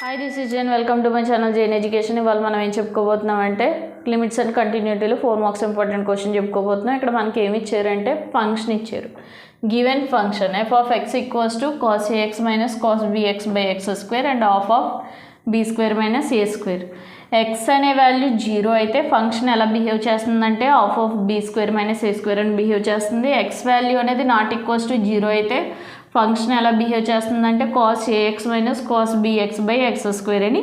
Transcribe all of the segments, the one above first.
Hi this is Jain welcome to my channel Jain education. ఇవాళ మనం ఏం చెప్పుకోబోతున్నాం అంటే లిమిట్స్ అండ్ కంటిన్యూటీలో 4 మార్క్స్ ఇంపార్టెంట్ క్వశ్చన్ చెప్పుకోబోతున్నాం. ఇక్కడ మనకి ఏమి ఇచ్చారంటే ఫంక్షన్ ఇచ్చారు. Given function f of x equals to cos ax minus cos bx by X square and half of B square minus A square. X అనే వాల్యూ 0 అయితే function ఎలా బిహేవ్ చేస్తుందంటే half of B square minus A square అని behave చేస్తుంది. X value అనేది not equals to 0 అయితే function ఎలా behave చేస్తుందంటే cos ax minus cos bx by X square అని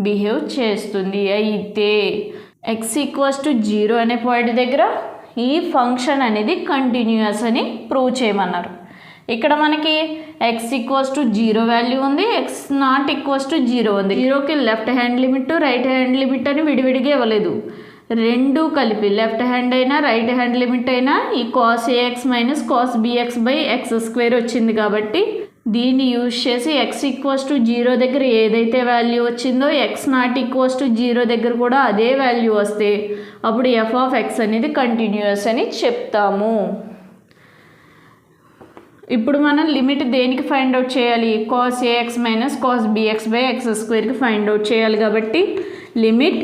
బిహేవ్ చేస్తుంది. అయితే x ఈక్వల్స్ టు 0 అనే పాయింట్ దగ్గర ఈ ఫంక్షన్ అనేది కంటిన్యూస్ అని ప్రూవ్ చేయమన్నారు. ఇక్కడ మనకి x ఈక్వల్స్ టు 0 వాల్యూ ఉంది, x నాట్ ఈక్వల్స్ టు 0 ఉంది. 0కి left hand limit right hand limit అని విడివిడిగా ఇవ్వలేదు, రెండు కలిపి లెఫ్ట్ హ్యాండ్ అయినా రైట్ హ్యాండ్ లిమిట్ అయినా ఈ cos ax minus cos bx by X square వచ్చింది. కాబట్టి దీన్ని యూజ్ చేసి x ఈక్వల్స్ టు 0 దగ్గర ఏదైతే వాల్యూ వచ్చిందో x నాట్ ఈక్వల్స్ టు 0 దగ్గర కూడా అదే వాల్యూ వస్తే అప్పుడు f ఆఫ్ x అనేది కంటిన్యూస్ అని చెప్తాము. ఇప్పుడు మనం లిమిట్ దేనికి ఫైండ్ అవుట్ చేయాలి? cos ax minus cos bx by X స్క్వేర్కి ఫైండ్ అవుట్ చేయాలి. కాబట్టి limit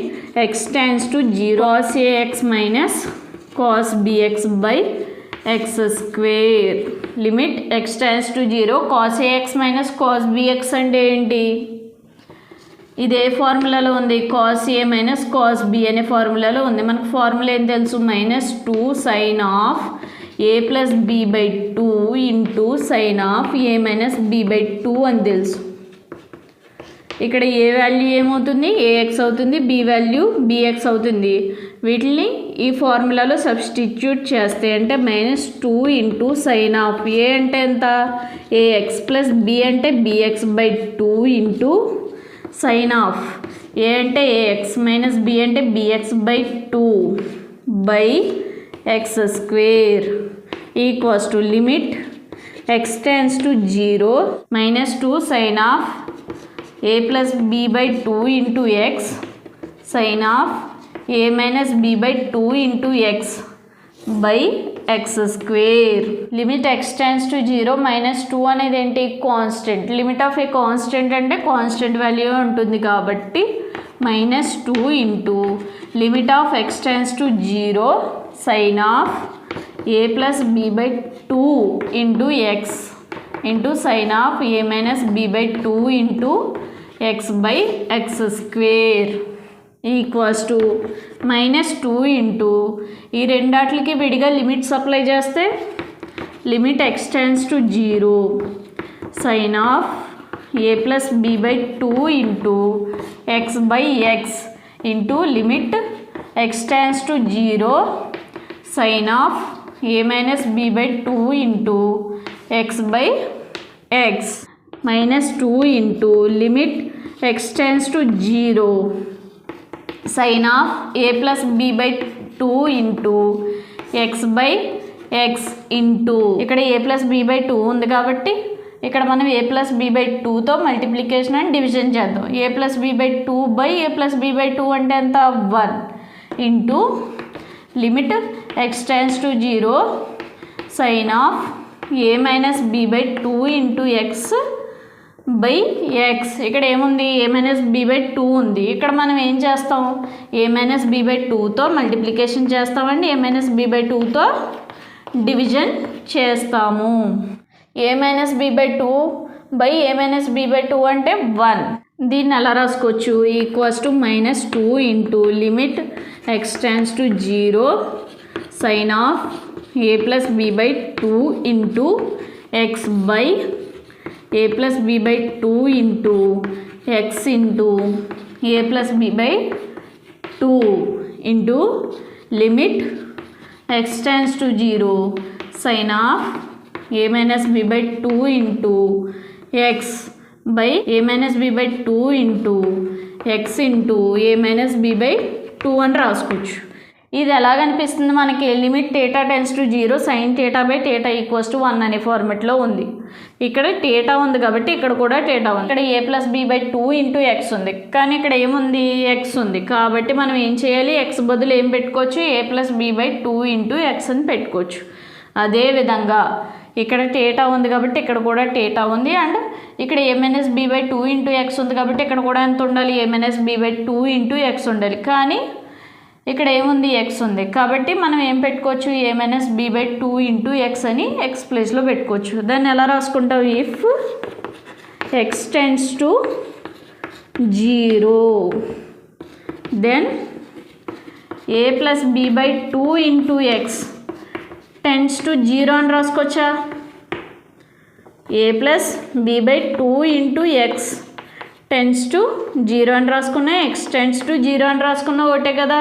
x tends to 0 cos ax minus cos bx by X square. Limit x tends to 0 cos ax minus cos bx అంటే ఏంటి? ఇదే ఫార్ములాలో ఉంది, cos a minus cos b అనే ఫార్ములాలో ఉంది. మనకు ఫార్ములా ఏం తెలుసు? Minus 2 sine of a plus b by 2 into sine of a minus b by 2 అని తెలుసు. ఇక్కడ ఏ వాల్యూ ఏమవుతుంది? ax అవుతుంది, b వాల్యూ bx అవుతుంది. వీటిని ఈ ఫార్ములాలో సబ్స్టిట్యూట్ చేస్తే అంటే minus 2 into sine of a అంటే ఎంత? ax ప్లస్ b అంటే bx by 2 into sine of a అంటే ax మైనస్ b అంటే bx by 2 by X square equals to limit x tends to 0 minus 2 sine of a plus b by 2 into x sine of a minus b by 2 into X by X square. Limit x tends to 0 minus 2 అనేది ఏంటి? Constant. Limit of a constant అంటే constant value ఉంటుంది కాబట్టి minus 2 into limit of x tends to 0 sine of a plus b by 2 into X into sine of a minus b by 2 into X by X square equals to minus 2 into ఈ రెండాట్లకి విడిగా limits apply చేస్తే limit x tends to 0 sine of a plus b by 2 into X by x into limit x tends to 0 sine of a minus b by 2 into X by x minus 2 into limit x tends to 0 sine of a plus b by 2 into X by x into ఇక్కడ a plus b by 2 ఉంది కాబట్టి ఇక్కడ మనం a plus b by 2తో multiplication and division చేద్దాం. a plus b by 2 by a plus b by 2 అంటే ఎంత? 1 into limit x tends to 0 sine of a minus b by 2 into X by x. ఇక్కడ ఏముంది? a minus b by 2 ఉంది. ఇక్కడ మనం ఏం చేస్తాం? a మైనస్ b బై 2తో మల్టిప్లికేషన్ చేస్తామండి, a మైనస్ b బై 2తో డివిజన్ చేస్తాము. a minus b by 2 by a minus b by 2 అంటే 1. దీన్ని ఎలా రాసుకోవచ్చు? Equals to minus 2 into limit x tends to 0 sine of a plus b by 2 into X by a plus b by 2 into X into a plus b by 2 into limit x tends to 0 sine of a minus b by 2 into X by a minus b by 2 into X into a minus b by 2 అని రాసుకోవచ్చు. ఇది ఎలాగనిపిస్తుంది మనకి? Limit theta tends to 0 sine theta by theta equals to 1 అనే ఫార్మెట్లో ఉంది. ఇక్కడ theta ఉంది కాబట్టి ఇక్కడ కూడా థీటా ఉంది. ఇక్కడ a plus b by 2 into x ఉంది, కానీ ఇక్కడ ఏముంది? ఎక్స్ ఉంది. కాబట్టి మనం ఏం చేయాలి? ఎక్స్ బదులు ఏం పెట్టుకోవచ్చు? a plus b by 2 into X అని పెట్టుకోవచ్చు. అదేవిధంగా ఇక్కడ థీటా ఉంది కాబట్టి ఇక్కడ కూడా థీటా ఉంది అండ్ ఇక్కడ a minus B by 2 into x ఉంది కాబట్టి ఇక్కడ కూడా ఎంత ఉండాలి, a minus B by 2 into x ఉండాలి. కానీ ఇక్కడ ఏముంది, ఎక్స్ ఉంది కాబట్టి మనం ఏం పెట్టుకోవచ్చు, a minus B by 2 into X అని ఎక్స్ ప్లేస్లో పెట్టుకోవచ్చు. దాన్ని ఎలా రాసుకుంటావు, if X tends to 0 then a plus B by 2 into X tends to 0 అని రాసుకోవచ్చా. a plus B by 2 into X tends to 0 అని రాసుకున్నా, ఎక్స్ టెండ్స్ టు 0 అని రాసుకున్నా ఒకటే కదా.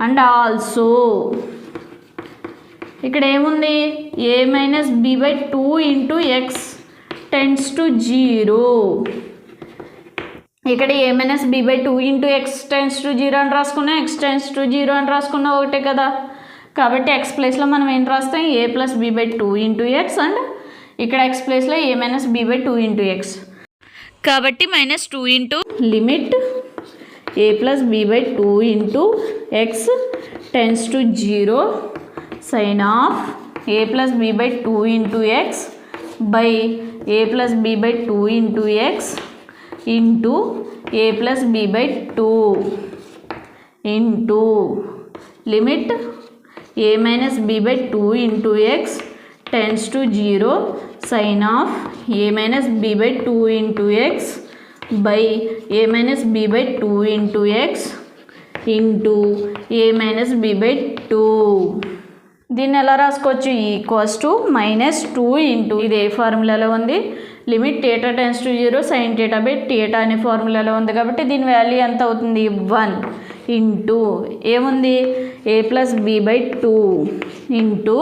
అండ్ ఆల్సో ఇక్కడ ఏముంది, a minus B by 2 into X tends to 0. ఇక్కడ a minus B by 2 into X tends to 0 అని రాసుకున్నా, ఎక్స్ టెండ్స్ టు 0 అని రాసుకున్నా ఒకటే కదా. కాబట్టి ఎక్స్ ప్లేస్లో మనం ఏం రాస్తాం, a plus B by 2 into X and ఇక్కడ ఎక్స్ ప్లేస్లో a minus B by 2 into X. కాబట్టి minus 2 into limit a plus B by 2 into X tends to 0 sine of a plus B by 2 into X by a plus B by 2 into X into a plus B by 2 into limit a minus B by 2 into X tends to 0 sine of a minus B by 2 into X by a minus B by 2 into X into a minus B by 2. దీన్ని ఎలా రాసుకోవచ్చు, equals to minus 2 into ఇది ఏ ఫార్ములాలో ఉంది, limit theta tends to 0 sine theta by theta అనే ఫార్ములాలో ఉంది కాబట్టి దీని వాల్యూ ఎంత అవుతుంది, 1 ఇంటూ ఏముంది, a plus B by 2 into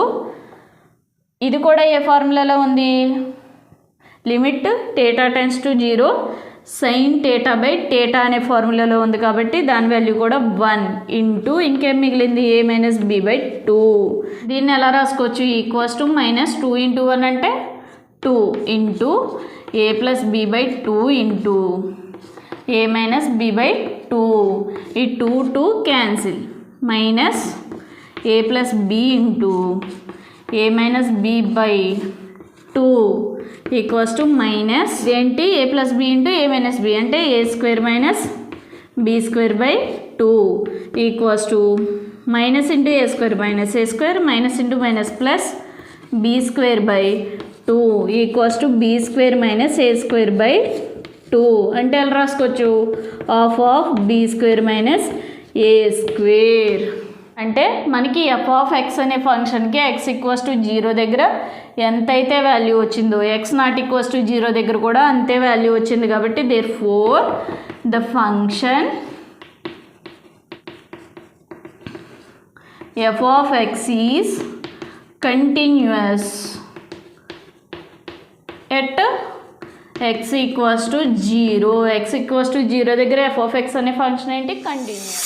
ఇది కూడా ఏ ఫార్ములాలో ఉంది, limit theta tends to 0 sine theta by theta అనే ఫార్ములాలో ఉంది కాబట్టి దాని వాల్యూ కూడా 1 ఇంటూ ఇంకేం మిగిలింది, a మైనస్ బి బై 2. దీన్ని ఎలా రాసుకోవచ్చు, ఈక్వల్స్ టు మైనస్ 2 ఇంటూ 1 అంటే 2 into a plus B by 2 into a minus B by 2. ఈ 2 cancel minus a plus b into a minus B by 2 equals to minus ఏంటి, a plus b into a minus b అంటే a square minus b square by 2 equals to minus into a square minus a square minus into minus plus b square by 2 equals to b square minus a square by 2 అంటే ఎలా రాసుకోవచ్చు, half of b square minus a square. అంటే మనకి F of x అనే ఫంక్షన్కి X equals to 0 దగ్గర ఎంతైతే value వచ్చిందో ఎక్స్ నాట్ ఈక్వల్స్ టు 0 దగ్గర కూడా అంతే వాల్యూ వచ్చింది కాబట్టి therefore the function f of x is continuous at x equals to 0. X equals to 0 దగ్గర ఎఫ్ ఆఫ్ ఎక్స్ అనే ఫంక్షన్ ఏంటి, కంటిన్యూస్.